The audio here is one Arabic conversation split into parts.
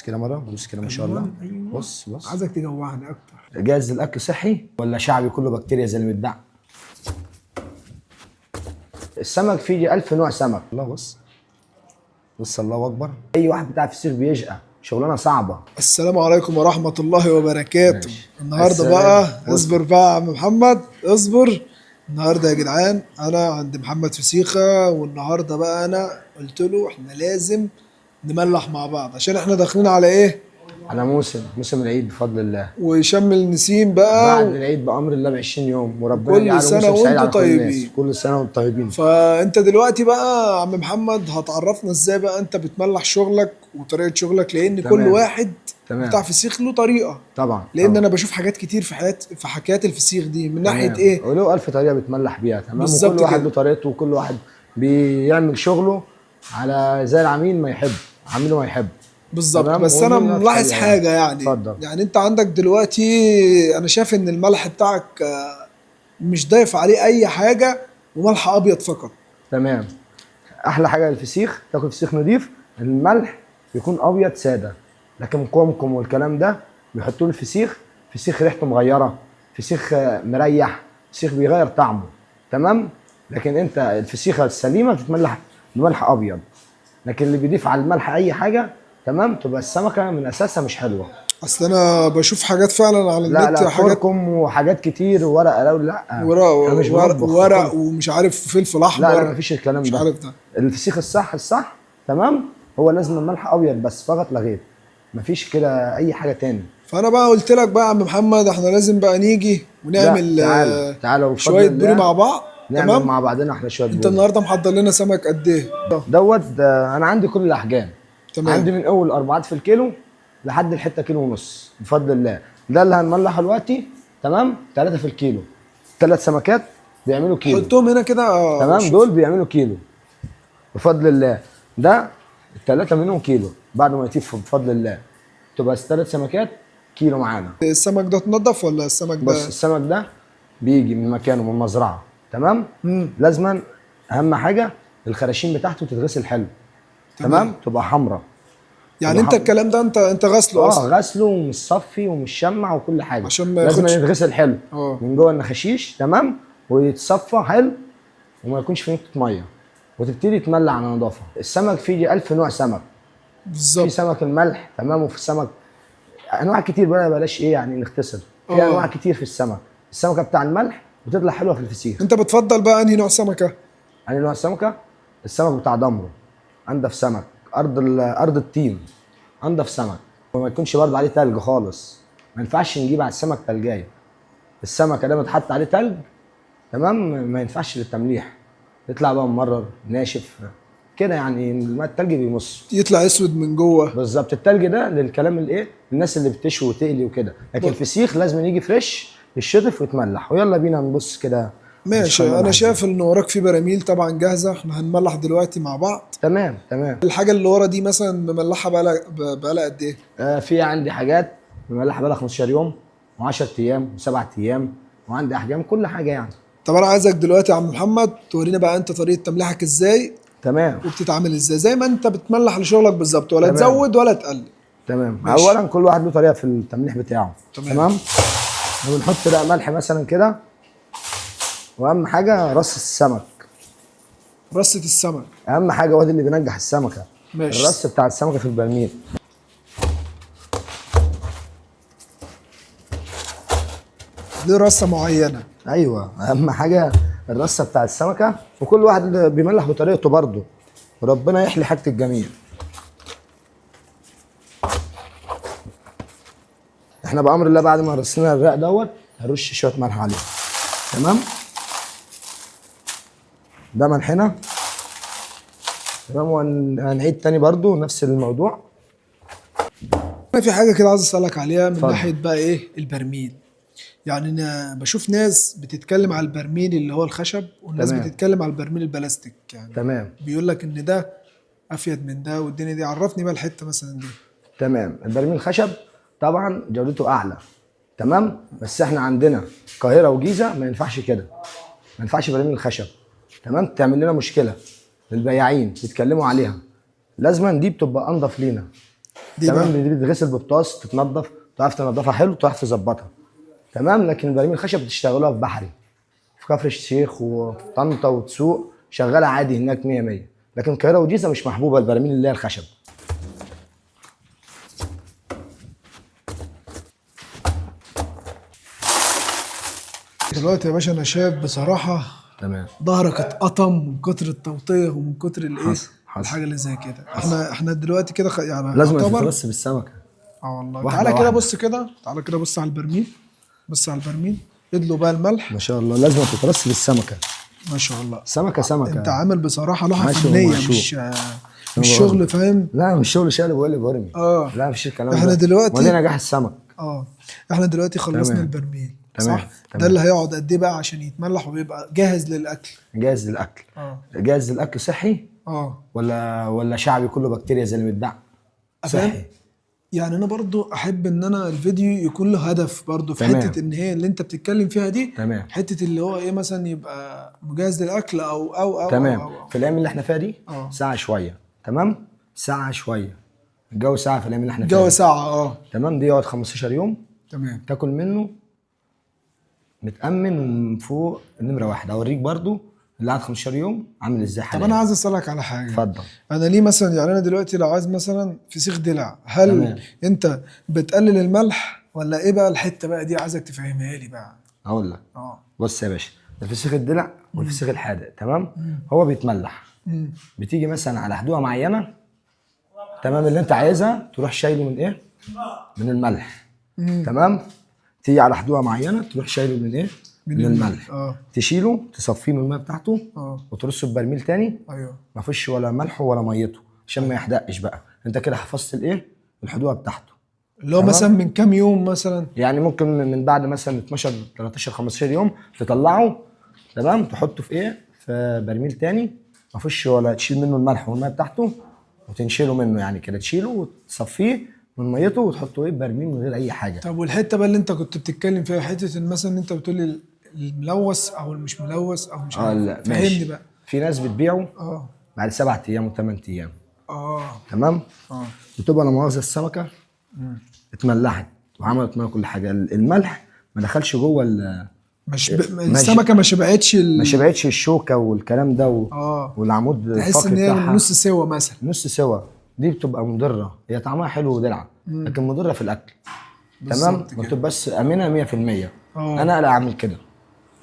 بص كده مره، بص كده ما شاء الله. أيوة. بص عايزك تجوعني اكتر. جاهز للاكل صحي ولا شعبي كله بكتيريا زي اللي متدع؟ السمك فيه 1000 نوع سمك. الله بص، بص الله اكبر. اي واحد بتاع فسيخ بيشقى، شغلانه صعبه. السلام عليكم ورحمة الله وبركاته. ماشي. النهارده السلام. بقى بص. اصبر بقى يا عم محمد، اصبر. النهارده يا جدعان انا عند محمد فسيخة، والنهارده بقى انا قلت له احنا لازم نملح مع بعض عشان احنا داخلين على ايه؟ على موسم العيد بفضل الله. وشم النسيم بقى بعد العيد بامر الله ب 20 يوم، وربنا وكل يجعله سنة موسم سعيد وانتم على كل الناس. طيبين. كل سنه وانتم طيبين. فانت دلوقتي بقى يا عم محمد هتعرفنا ازاي بقى انت بتملح شغلك وطريقة شغلك، لان كل تمام. واحد تمام. بتاع فسيخ له طريقة. طبعا لان طبعا. انا بشوف حاجات كتير في حكايات الفسيخ دي من ناحيه تمام. ايه. وله 1000 طريقه بتملح بيها. تمام. بالظبط وكل واحد كده. له طريقته، وكل واحد بيعمل شغله على زي العميل ما يحب، عميله ما يحب. بالظبط. تمام. بس انا ودي نفس ملاحظ الطريقة حاجه يعني اتفضل. يعني انت عندك دلوقتي انا شايف ان الملح بتاعك مش ضايف عليه اي حاجه وملح ابيض فقط. تمام. احلى حاجه للفسيخ، تاكل فسيخ نضيف، الملح يكون ابيض ساده. لكن كمكم والكلام ده بيحطوه الفسيخ، فسيخ ريحته مغيره، فسيخ مريح، فسيخ بيغير طعمه. تمام. لكن انت الفسيخه السليمه بتتملح بملح ابيض. لكن اللي بيضيف على الملح اي حاجه، تمام، تبقى السمكه من اساسها مش حلوه. اصل انا بشوف حاجات فعلا على لا النت، لا، حاجات كركم وحاجات كتير وورق لو لا. ورق احنا مش ورق, بنطبخ ورق ومش عارف فلفل لا لا، احمر. مفيش الكلام مش ده. عارف ده. الفسيخ الصح تمام، هو لازم الملح ابيض بس فقط لا غير. مفيش كده اي حاجه تاني. فانا بقى قلت لك بقى يا عم محمد احنا لازم بقى نيجي لا، ونعمل تعالى بفضل شويه بوري الله مع بعض. نعمل تمام. مع بعضنا احلى شويه انت بوري. النهارده محضر لنا سمك قد ايه؟ انا عندي كل الاحجام. تمام. عندي من اول 4 في الكيلو لحد الحته كيلو ونص بفضل الله. ده اللي هنملحه دلوقتي. تمام. 3 في الكيلو، 3 سمكات بيعملوا كيلو. حطهم هنا كده. تمام. شوف. دول بيعملوا كيلو بفضل الله. ده الثلاثه منهم كيلو بعد ما يطيب بفضل الله، تبقى الثلاث سمكات كيلو معانا. السمك ده اتنضف ولا السمك ده؟ بص السمك ده بيجي من مكانه من المزرعه. تمام. لازما اهم حاجه الخراشيم بتاعته تتغسل حلو. تمام. تبقى حمراء. يعني انت الكلام ده انت غسله اصلا؟ غسله ومصفي ومشمع وكل حاجه عشان ما لازم ياخدش. يتغسل حلو اه. من جوه النخاشيش. تمام. ويتصفى حلو وما يكونش فيه نقطه ميه، وتبتدي تملع على نظافه. السمك فيه 1000 نوع سمك. في بالظبط. سمك الملح، تمام، وفي سمك انواع كتير بقى، بلاش ايه يعني نختصر. في انواع كتير في السمك. السمكه بتاع الملح بتطلع حلوه في الفسيخ. انت بتفضل بقى انهي نوع سمكه؟ يعني نوع السمكه، السمك بتاع دمره انضف سمك. ارض الطين انضف سمك، وما يكونش برضه عليه تلج خالص. ما ينفعش نجيب على السمك تلجايه. السمك ده متحط عليه تلج، تمام، ما ينفعش للتمليح، يطلع بقى ممرر ناشف كده. يعني الماء التلج بيمص يطلع اسود من جوه. بالظبط. التلج ده للكلام الايه، الناس اللي بتشوي وتقلي وكده. لكن الفسيخ لازم يجي فريش يتشطف ويتملح. ويلا بينا نبص كده. ماشي. انا شايف ان وراك في براميل طبعا جاهزه، احنا هنملح دلوقتي مع بعض. تمام تمام. الحاجه اللي ورا دي مثلا مملحه بقى قد ايه؟ في عندي حاجات مملحه بقى 15 يوم و10 ايام و7 ايام، وعندي احجام كل حاجه يعني. طب انا عايزك دلوقتي يا عم محمد تورينا بقى انت طريقه تمليحك ازاي تمام. وبتتعامل ازاي، زي ما انت بتملح لشغلك بالظبط، ولا تمام. تزود ولا تقلل. تمام. ماشي. اولا كل واحد له طريقه في التمليح بتاعه. تمام. بنحط بقى ملح مثلا كده، واهم حاجه رص السمك. رصه السمك اهم حاجه، وادي اللي بينجح السمكه. ماشي. الرص بتاع السمكه في البرميل. دي رصه معينه. ايوه، اهم حاجه الرصه بتاع السمكه، وكل واحد بيملح بطريقته برضه، وربنا يحلي حاجه الجميع. احنا بامر الله بعد ما رصينا الرق دوت هنرش شويه ملح عليه. تمام. ده ملحنا. تمام. وهنعيد تاني برضه نفس الموضوع. انا في حاجه كده عايز اسالك عليها من اتفضل. ناحيه بقى ايه البرميل. يعني انا بشوف ناس بتتكلم على البرميل اللي هو الخشب، والناس تمام. بتتكلم على البرميل البلاستيك. يعني تمام. بيقول لك ان ده افيد من ده، والدنيا دي عرفني بقى الحته مثلا دي. تمام. البرميل الخشب طبعا جودته اعلى. تمام. بس احنا عندنا القاهره وجيزه ما ينفعش كده، ما ينفعش برميل الخشب. تمام. تعمل لنا مشكله للبياعين يتكلموا عليها. لازما دي بتبقى انضف لينا. دي تمام. بقى. دي بتتغسل ببطاس، تتنضف، تعرف تنضفها حلو، تعرف تظبطها. تمام. لكن البراميل الخشب بتشتغلوها في بحري، في كفر الشيخ وفي طنطا وتسوق، شغاله عادي هناك 100 100. لكن القاهره والجيزه مش محبوبه البراميل اللي هي الخشب. دلوقتي يا باشا انا شايف بصراحه تمام. ظهرك اتقطم من كتر التوطيه ومن كتر الايه، حصل. الحاجه اللي زي كده. احنا دلوقتي كده يعني لازم يعتبر. تترص بالسمكه. اه والله. واحدة تعالى كده واحدة. بص كده، تعالى كده بص على البرميل، بص على البرميل، ادلو بقى الملح. ما شاء الله لازم تترص بالسمكه. ما شاء الله. سمكه سمكه. انت عامل بصراحه لوحه معشوق فنيه، ومعشوق. مش شغل، فاهم؟ لا مش شغل شقلب وقلب ورمي. اه. لا مفيش الكلام ده. احنا دلوقتي ودي نجاح السمك. اه احنا دلوقتي خلصنا تمام. البرميل، تمام. صح؟ تمام. ده اللي هيقعد قد ايه بقى عشان يتملح ويبقى جاهز للاكل؟ جاهز للاكل. جاهز للاكل صحي ولا شعبي كله بكتيريا زي اللي بيتباع؟ صحي. يعني انا برضو احب ان انا الفيديو يكون له هدف برضو في تمام. حته ان هي اللي انت بتتكلم فيها دي. تمام. حته اللي هو ايه مثلا يبقى مجهز للاكل او تمام. أو. في الايام اللي احنا فيها دي ساعه شويه. تمام. ساعه شويه. الجو ساعه في الايام اللي احنا فيها جو دي. ساعه. تمام. دي يقعد 15 يوم. تمام. تاكل منه متامن من فوق النمره واحد. اوريك برضو اللي قعد 15 يوم عامل ازاي طب حاليا. انا عايز اسالك على حاجه. اتفضل. انا ليه مثلا، يعني انا دلوقتي لو عايز مثلا فسيخ دلع، هل تمام. انت بتقلل الملح ولا ايه بقى الحته بقى دي؟ عايزك تفهمها لي بقى. هقول لك. بص يا باشا، الفسيخ الدلع والفسيخ الحادق تمام. هو بيتملح. بتيجي مثلا على حدوقه معينه، تمام، اللي انت عايزها تروح شايله من ايه؟ من الملح. تمام. تيجي على حدوقه معينه تروح شايله من ايه؟ من الملح. تشيله، تصفيه من الميه بتاعته، وترصه في برميل تاني. ايوه. ما فيش ولا ملح ولا ميته عشان ما يحدقش بقى. انت كده حفظت الايه؟ الحدوقه بتاعته. اللي هو مثلا من كام يوم مثلا؟ يعني ممكن من بعد مثلا 12 13 15 يوم تطلعه. تمام. تحطه في ايه؟ في برميل تاني ما فيش ولا تشيل منه الملح والميه بتاعته، وتنشيله منه يعني كده، تشيله وتصفيه من ميته وتحطه ايه؟ برميل من غير اي حاجه. طب والحته بقى اللي انت كنت بتتكلم فيها، حته ان مثلا انت بتقول لي الملوث او المش ملوث او مش عارف، لا فهمني ماشي. بقى. في ناس بتبيعه بعد 7 ايام و8 ايام. تمام. بتبقى لا مؤاخذه السمكه اتملحت وعملت منها كل حاجه، الملح ما دخلش جوه السمكه ما شبعتش ما شبعتش الشوكه والكلام ده والعمود تحس ان هي نص سوا مثلا. نص سوا. دي بتبقى مضره. هي طعمها حلو ودلع لكن مضره في الاكل. تمام. ما بتبقاش امنه 100%. انا لا اعمل كده.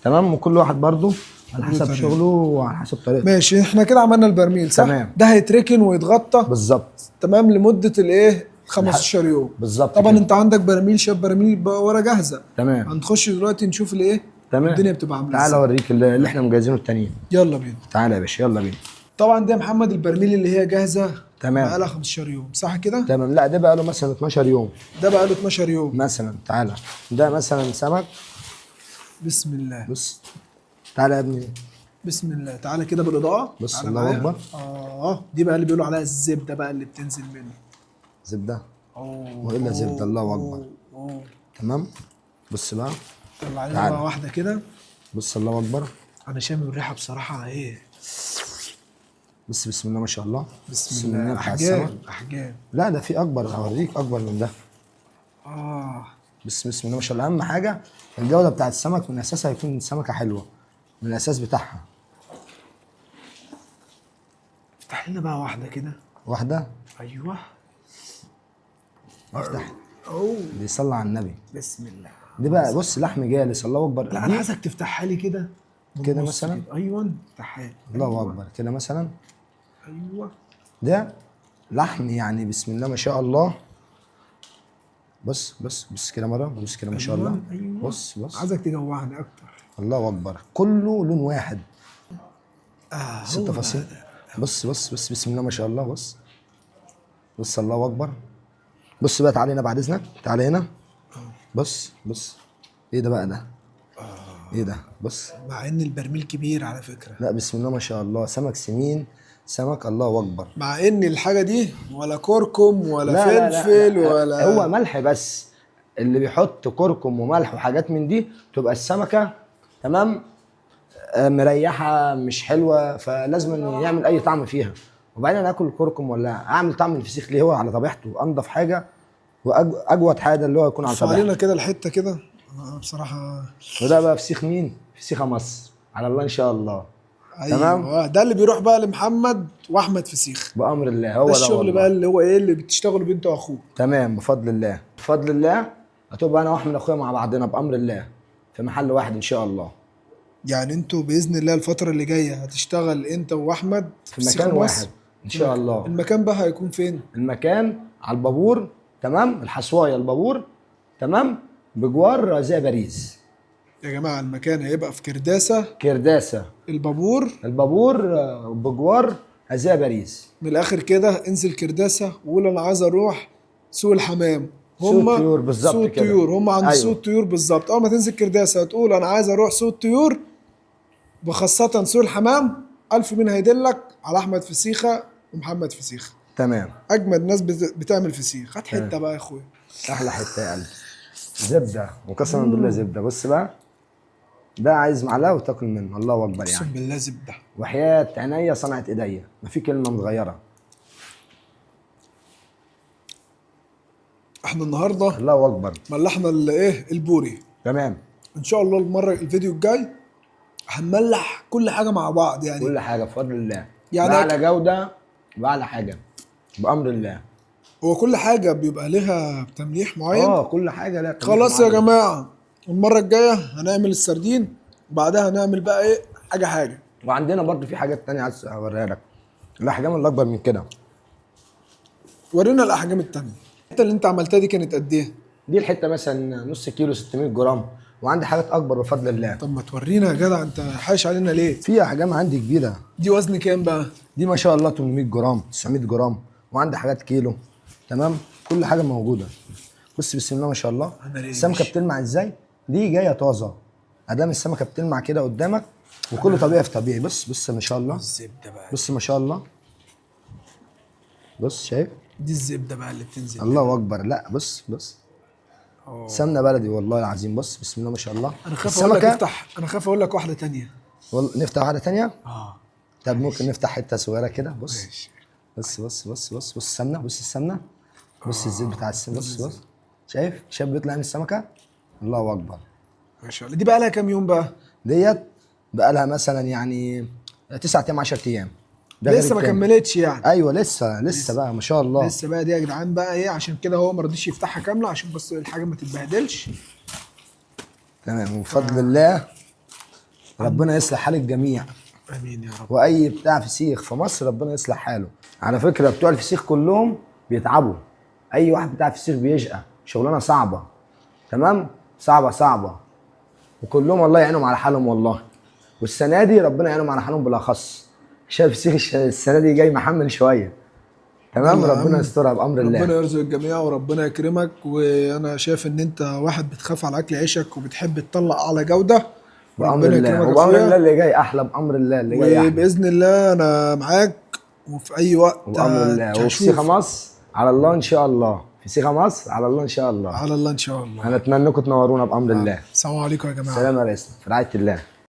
تمام. وكل واحد برضو على حسب شغله وعلى حسب طريقته. ماشي. احنا كده عملنا البرميل، صح؟ تمام. ده هيتركن ويتغطى بالظبط. تمام لمده الايه 15 يوم بالظبط. طبعا كده. انت عندك براميل، شاف براميل ورا جاهزه. تمام. هنخش دلوقتي نشوف الايه. تمام. الدنيا بتبقى عامله تعال اوريك اللي احنا مجهزينه التانيين. يلا بينا. تعال يا باشا يلا بينا. طبعا ده يا محمد البرميل اللي هي جاهزه. تمام. بقى لها 15 يوم، صح كده؟ تمام. لا ده بقى له مثلا 12 يوم. ده بقى له 12 يوم مثلا. تعالى ده مثلا سمك. بسم الله. بص تعالى يا ابني. بسم الله. تعالى كده بالاضاءه. بص الله اكبر. دي بقى اللي بيقولوا عليها الزبده بقى اللي بتنزل منه. زبده. والا زبده. الله اكبر. تمام. بص بقى. طلع علينا بقى واحده كده. بص الله اكبر. انا شامم الريحه بصراحه ايه. بسم الله ما شاء الله. بسم الله. احجام. لا ده في اكبر. هوريك اكبر من ده. بسم الله ما شاء الله. اهم حاجه الجوده بتاعت السمك من اساسها يكون السمكه حلوه من الاساس بتاعها. افتح لنا بقى واحده كده. واحده. ايوه. افتح. دي صلى على النبي. بسم الله. دي بقى بص لحم جالس. الله اكبر. لا انا عايزك تفتحها لي كده. كده مثلا. ايوه افتحها لي. الله اكبر. كده مثلا. ايوه. ده لحم يعني بسم الله ما شاء الله. بص كده مره. بص كده ما شاء الله. أيوة. بص عايزك تجوعني اكتر. الله اكبر. كله لون واحد. ست تفاصيل. بص بسم الله ما شاء الله. بص الله اكبر. بص بقى تعالى هنا بعد اذنك. تعالى هنا. بص ايه ده بقى ده؟ ايه ده؟ بص. مع ان البرميل كبير على فكره. لا بسم الله ما شاء الله. سمك سمين. سمك الله اكبر. مع ان الحاجه دي ولا كركم ولا فلفل ولا هو ملح بس. اللي بيحط كركم وملح وحاجات من دي تبقى السمكه تمام مريحه مش حلوه، فلازم يعمل اي طعم فيها. وبعدين انا اكل كركم ولا اعمل طعم الفسيخ ليه؟ هو على طبيعته انضف حاجه واجود حاجه اللي هو يكون على بص علينا طبيعته. كده الحته كده. انا بصراحه وده بقى فسيخ مين؟ فسيخه مصر على الله ان شاء الله. تمام. ايوه ده اللي بيروح بقى لمحمد واحمد فسيخ. بامر الله ده هو ده الشغل بقى والله. اللي هو ايه اللي بتشتغلوا بيه انت واخوك. تمام بفضل الله بفضل الله. هتبقى انا واحمد اخويا مع بعضنا بامر الله في محل واحد ان شاء الله. يعني انتوا باذن الله الفتره اللي جايه هتشتغل انت واحمد في فسيخ مكان مصر. واحد ان شاء الله. المكان بقى هيكون فين؟ المكان على البابور. تمام. الحصوايه البابور. تمام. بجوار زي باريس. يا جماعه المكان هيبقى في كرداسه كرداسه. البابور. البابور بجوار زي باريس. من الاخر كده انزل كرداسه وقول انا عايز اروح سوق الحمام. سوق الطيور بالظبط سوق كده. الطيور هم عند أيوة. سوق الطيور بالظبط. اول ما تنزل كرداسه هتقول انا عايز اروح سوق الطيور وخاصه سوق الحمام. الف مين هيدلك على احمد فسيخه ومحمد فسيخه. تمام. اجمد ناس بتعمل فسيخ. هات حته تمام. بقى يا اخويا. احلى حته يا قلبي. زبده وقسما بالله زبده. بص بقى ده عايز معلقه وتاكل منه. الله اكبر اقسم يعني. بالله زبده. وحياه عينيا صنعت ايديا ما في كلمه متغيره. احنا النهارده الله اكبر. ملحنا الايه البوري. تمام. ان شاء الله المره الفيديو الجاي هنملح كل حاجه مع بعض يعني. كل حاجه بفضل الله. يعني باعلى جوده باعلى حاجه بامر الله. هو كل حاجه بيبقى لها تمليح معين. كل حاجه لا خلاص يا جماعه المره الجايه هنعمل السردين وبعدها هنعمل بقى ايه حاجه. وعندنا برضو في حاجات تانية عايز اوريها لك. الاحجام اللي اكبر من كده. ورينا الاحجام التانية. الحته اللي انت عملتها دي كانت قد ايه؟ دي الحته مثلا نص كيلو 600 جرام. وعندي حاجات اكبر بفضل الله. طب ما تورينا يا جدع انت حايش علينا ليه؟ في احجام عندي كبيره. دي وزن كام بقى؟ دي ما شاء الله 800 جرام 900 جرام. وعندي حاجات كيلو. تمام. كل حاجه موجوده. بص بسم الله ما شاء الله. السمكه بتلمع ازاي؟ دي جايه طازه. ادام السمكه بتلمع كده قدامك وكله طبيعي في طبيعي. بص ما شاء الله. الزبده بقى. بص ما شاء الله. بص شايف؟ دي الزبده بقى اللي بتنزل. الله اكبر. لا بص سمنه بلدي والله العظيم. بص بسم الله ما شاء الله. انا خايف اقول لك افتح. انا خايف اقول لك واحده تانية. نفتح واحده تانية. اه طب ممكن نفتح حته صغيره كده. بص ماشي. بص السمنه. بص السمنه. بص الزيت بتاع السمنه. بص شايف بيطلع من السمكه. الله اكبر ما شاء الله. دي بقى لها كام يوم بقى؟ ديت بقى لها مثلا يعني 9 ايام 10 ايام. ده غير لسه ما التاني. كملتش يعني. ايوه لسه بقى ما شاء الله. لسه بقى دي يا جدعان بقى ايه عشان كده هو ما رضيش يفتحها كامله عشان بس الحاجه ما تتبهدلش. تمام وبفضل الله ربنا يصلح حال الجميع. امين يا رب. واي بتاع فسيخ في مصر ربنا يصلح حاله. على فكره بتوع الفسيخ كلهم بيتعبوا. اي واحد بتاع فسيخ بيشقى. شغلانه صعبه. تمام. صعبه. وكلهم الله يعينهم على حالهم والله. والسنه دي ربنا يعينهم على حالهم بالاخص. شايف فسيخ السنه دي جاي محمل شويه. تمام. ربنا يسترها بامر الله. ربنا يرزق الجميع وربنا يكرمك. وانا شايف ان انت واحد بتخاف على اكل عيشك وبتحب تطلع اعلى جوده. بامر الله وبامر الله اللي جاي احلى. بامر الله اللي جاي احلى. وباذن الله انا معاك وفي اي وقت. بامر الله. وفسيخه مصر على الله ان شاء الله. فسيخه مصر على الله ان شاء الله. على الله ان شاء الله. انا اتمنى انكم تنورونا بامر الله. السلام عليكم يا جماعه. سلام يا ريس في رعايه الله.